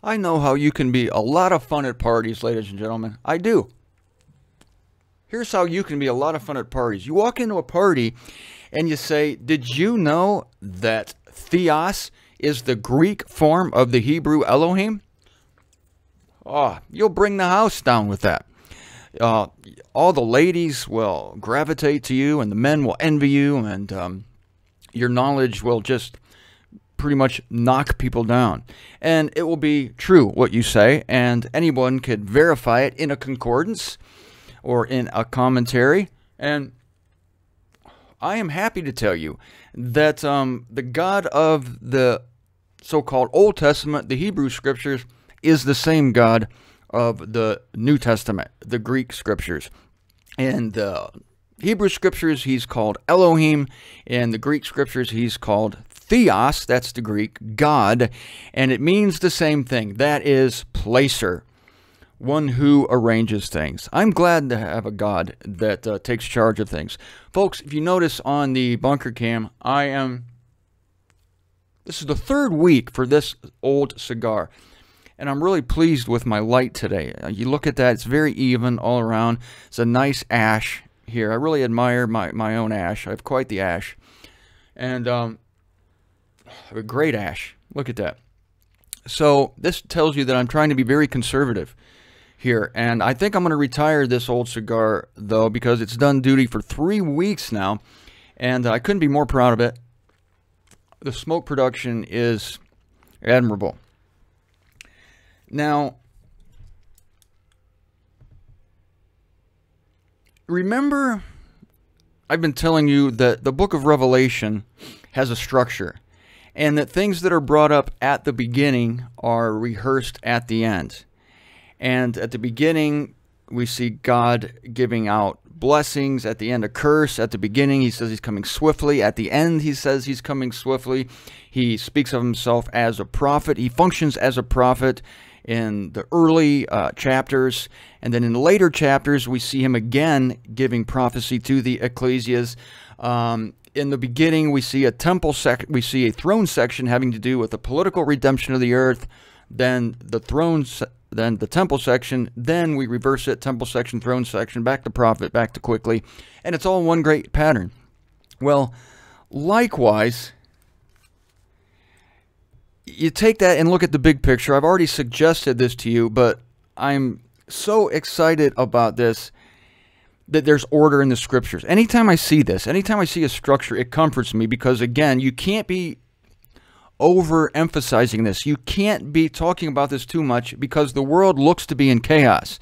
I know how you can be a lot of fun at parties, ladies and gentlemen. I do. Here's how you can be a lot of fun at parties. You walk into a party and you say, did you know that theos is the Greek form of the Hebrew Elohim? Oh, you'll bring the house down with that. All the ladies will gravitate to you, and the men will envy you, and your knowledge will just pretty much knock people down. And it will be true what you say, and anyone could verify it in a concordance or in a commentary. And I am happy to tell you that the God of the so-called Old Testament, the Hebrew Scriptures, is the same God of the New Testament, the Greek Scriptures. In the Hebrew Scriptures, he's called Elohim. In the Greek Scriptures, he's called Theos, that's the Greek, God, and it means the same thing. That is placer, one who arranges things. I'm glad to have a God that takes charge of things. Folks, if you notice on the bunker cam, this is the third week for this old cigar, and I'm really pleased with my light today. You look at that, it's very even all around. It's a nice ash here. I really admire my own ash. I have quite the ash. And a great ash. Look at that. So this tells you that I'm trying to be very conservative here. And I think I'm going to retire this old cigar, though, because it's done duty for 3 weeks now. And I couldn't be more proud of it. The smoke production is admirable. Now, remember, I've been telling you that the book of Revelation has a structure, and that things that are brought up at the beginning are rehearsed at the end. And at the beginning, we see God giving out blessings. At the end, a curse. At the beginning, he says he's coming swiftly. At the end, he says he's coming swiftly. He speaks of himself as a prophet. He functions as a prophet in the early chapters. And then in the later chapters, we see him again giving prophecy to the ecclesias. In the beginning, we see a throne section having to do with the political redemption of the earth. Then the temple section. Then we reverse it: temple section, throne section, back to prophet, back to quickly, and it's all one great pattern. Well, likewise, you take that and look at the big picture. I've already suggested this to you, but I'm so excited about this, that there's order in the Scriptures. Anytime I see this, anytime I see a structure, it comforts me, because again, you can't be overemphasizing this. You can't be talking about this too much, because the world looks to be in chaos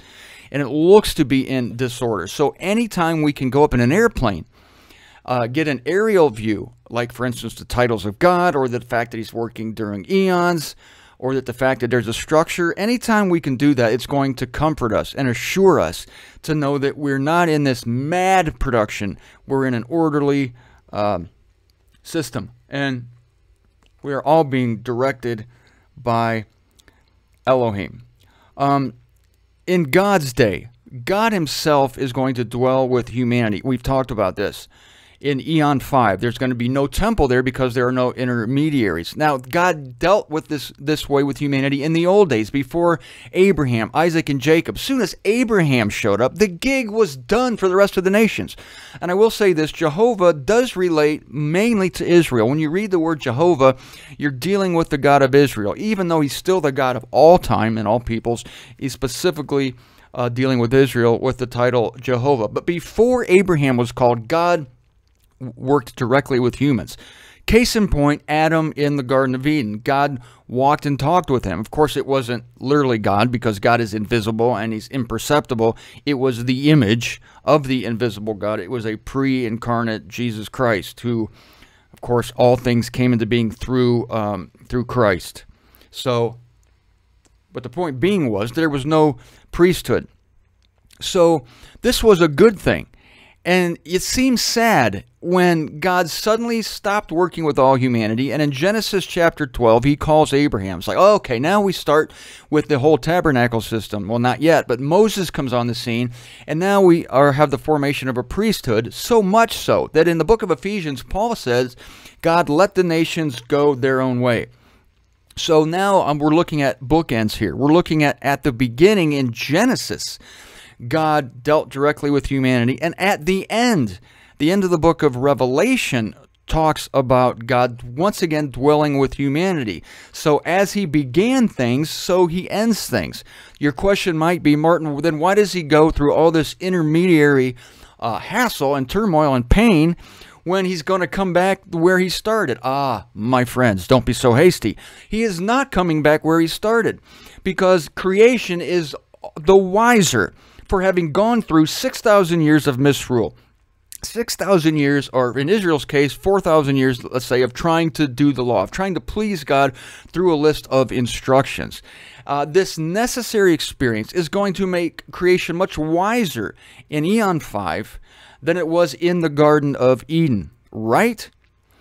and it looks to be in disorder. So anytime we can go up in an airplane, get an aerial view, like for instance the titles of God, or the fact that he's working during eons, or that the fact that there's a structure, anytime we can do that, it's going to comfort us and assure us to know that we're not in this mad production. We're in an orderly system, and we are all being directed by Elohim. In God's day, God himself is going to dwell with humanity. We've talked about this. In Eon 5, there's going to be no temple there because there are no intermediaries. Now, God dealt with this way with humanity in the old days, before Abraham, Isaac, and Jacob. As soon as Abraham showed up, the gig was done for the rest of the nations. And I will say this: Jehovah does relate mainly to Israel. When you read the word Jehovah, you're dealing with the God of Israel. Even though he's still the God of all time and all peoples, he's specifically dealing with Israel with the title Jehovah. But before Abraham was called, God worked directly with humans. Case in point, Adam in the Garden of Eden. God walked and talked with him. Of course, it wasn't literally God, because God is invisible and he's imperceptible. It was the image of the invisible God. It was a pre-incarnate Jesus Christ, who, of course, all things came into being through Christ. So, but the point being was there was no priesthood. So this was a good thing. And it seems sad when God suddenly stopped working with all humanity. And in Genesis chapter 12, he calls Abraham. It's like, oh, okay, now we start with the whole tabernacle system. Well, not yet, but Moses comes on the scene. And now we have the formation of a priesthood, so much so that in the book of Ephesians, Paul says, God let the nations go their own way. So now we're looking at bookends here. We're looking at the beginning in Genesis. God dealt directly with humanity. And at the end of the book of Revelation talks about God once again dwelling with humanity. So as he began things, so he ends things. Your question might be, Martin, then why does he go through all this intermediary hassle and turmoil and pain when he's going to come back where he started? Ah, my friends, don't be so hasty. He is not coming back where he started, because creation is the wiser for having gone through 6,000 years of misrule. 6,000 years, or in Israel's case, 4,000 years, let's say, of trying to do the law, of trying to please God through a list of instructions. This necessary experience is going to make creation much wiser in Eon 5 than it was in the Garden of Eden, right?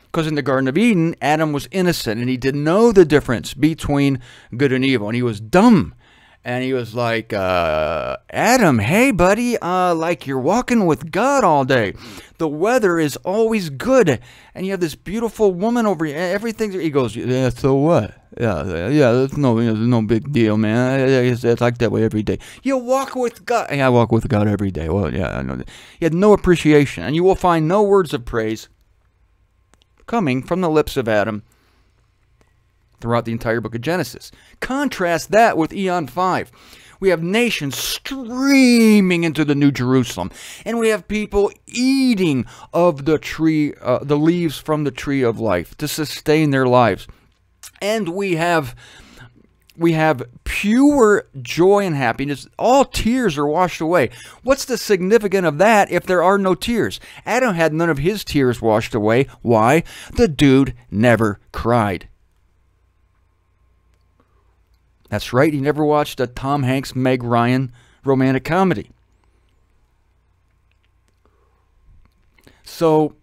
Because in the Garden of Eden, Adam was innocent, and he didn't know the difference between good and evil, and he was dumb. And he was like, Adam, hey, buddy, like you're walking with God all day. The weather is always good. And you have this beautiful woman over here. Everything. He goes, yeah, so what? Yeah, that's no big deal, man. It's like that way every day. You walk with God. Yeah, I walk with God every day. Well, yeah, I know that. He had no appreciation. And you will find no words of praise coming from the lips of Adam throughout the entire book of Genesis. Contrast that with Eon 5. We have nations streaming into the New Jerusalem, and we have people eating of the tree, the leaves from the tree of life to sustain their lives. And we have pure joy and happiness. All tears are washed away. What's the significance of that if there are no tears? Adam had none of his tears washed away. Why? The dude never cried. That's right, he never watched a Tom Hanks, Meg Ryan romantic comedy. So,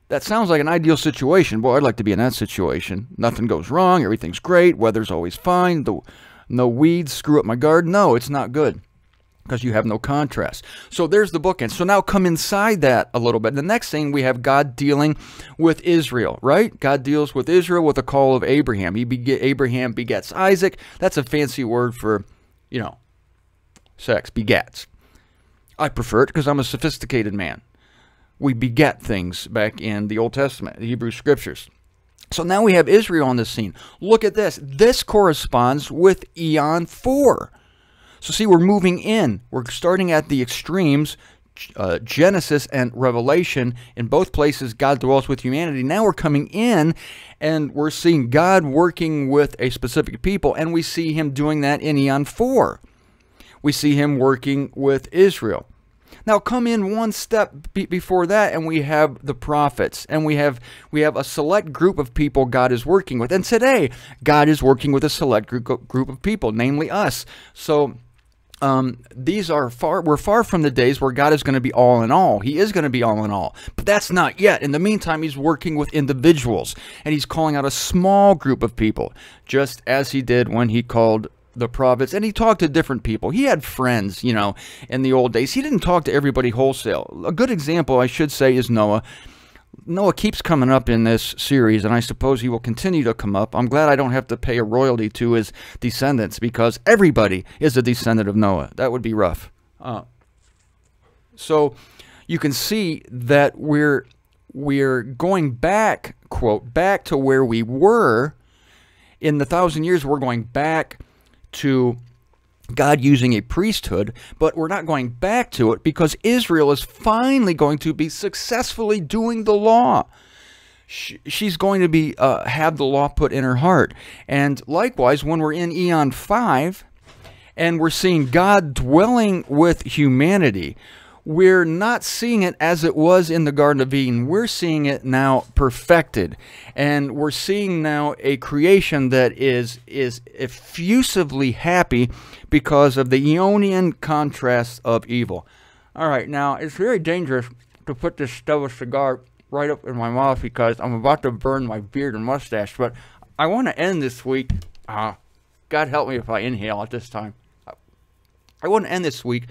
that sounds like an ideal situation. Boy, I'd like to be in that situation. Nothing goes wrong, everything's great, weather's always fine, no weeds screw up my garden. No, it's not good, because you have no contrast. So there's the bookend. So now come inside that a little bit. The next thing, we have God dealing with Israel, right? God deals with Israel with a call of Abraham. Abraham begets Isaac. That's a fancy word for, sex, begets. I prefer it because I'm a sophisticated man. We beget things back in the Old Testament, the Hebrew Scriptures. So now we have Israel on the scene. Look at this. This corresponds with Eon 4. So see, we're moving in. We're starting at the extremes, Genesis and Revelation. In both places, God dwells with humanity. Now we're coming in, and we're seeing God working with a specific people, and we see him doing that in Eon 4. We see him working with Israel. Now come in one step before that, and we have the prophets, and we have a select group of people God is working with. And today, God is working with a select group of people, namely us. So we're far from the days where God is going to be all in all. He is going to be all in all, but that's not yet. In the meantime, he's working with individuals, and he's calling out a small group of people, just as he did when he called the prophets, and he talked to different people. He had friends, in the old days. He didn't talk to everybody wholesale. A good example, I should say, is Noah. Noah keeps coming up in this series, and I suppose he will continue to come up. I'm glad I don't have to pay a royalty to his descendants, because everybody is a descendant of Noah. That would be rough. So you can see that we're going back, quote, back to where we were. In the 1,000 years, we're going back to God using a priesthood, but we're not going back to it because Israel is finally going to be successfully doing the law. She's going to be have the law put in her heart. And likewise, when we're in Eon 5 and we're seeing God dwelling with humanity, we're not seeing it as it was in the Garden of Eden. We're seeing it now perfected. And we're seeing now a creation that is effusively happy because of the Eonian contrast of evil. All right, now it's very dangerous to put this stub of cigar right up in my mouth because I'm about to burn my beard and mustache. But I want to end this week. God help me if I inhale at this time. I want to end this week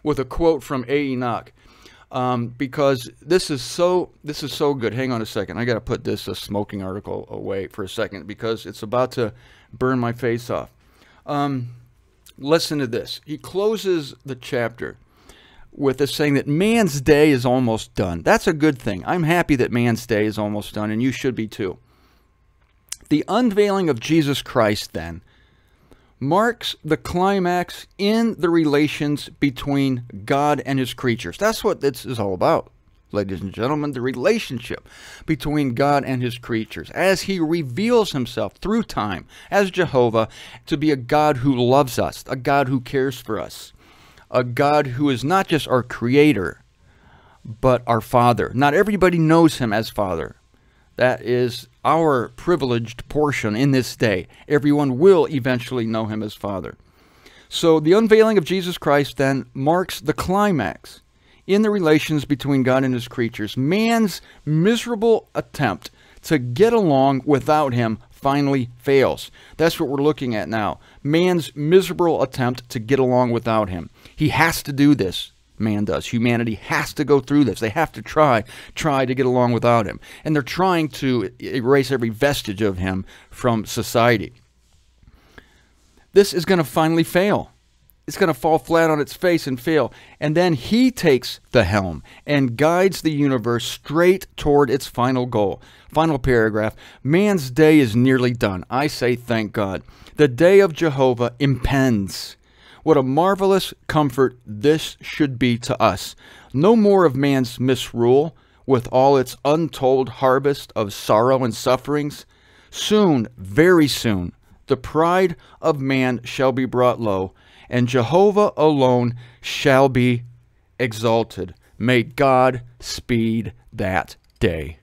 with a quote from A. Enoch. because this is so good. Hang on a second. I got to put this smoking article away for a second because it's about to burn my face off. Listen to this. He closes the chapter with this saying that man's day is almost done. That's a good thing. I'm happy that man's day is almost done, and you should be too. The unveiling of Jesus Christ, then, marks the climax in the relations between God and his creatures. That's what this is all about, ladies and gentlemen, the relationship between God and his creatures, as he reveals himself through time as Jehovah to be a God who loves us, a God who cares for us, a God who is not just our creator, but our Father. Not everybody knows him as Father. That is our privileged portion in this day. Everyone will eventually know him as Father. So the unveiling of Jesus Christ then marks the climax in the relations between God and his creatures. Man's miserable attempt to get along without him finally fails. That's what we're looking at now. Man's miserable attempt to get along without him. He has to do this. Man does. Humanity has to go through this. They have to try to get along without him. And they're trying to erase every vestige of him from society. This is going to finally fail. It's going to fall flat on its face and fail. And then he takes the helm and guides the universe straight toward its final goal. Final paragraph. Man's day is nearly done. I say thank God. The day of Jehovah impends. What a marvelous comfort this should be to us. No more of man's misrule, with all its untold harvest of sorrow and sufferings. Soon, very soon, the pride of man shall be brought low, and Jehovah alone shall be exalted. May God speed that day.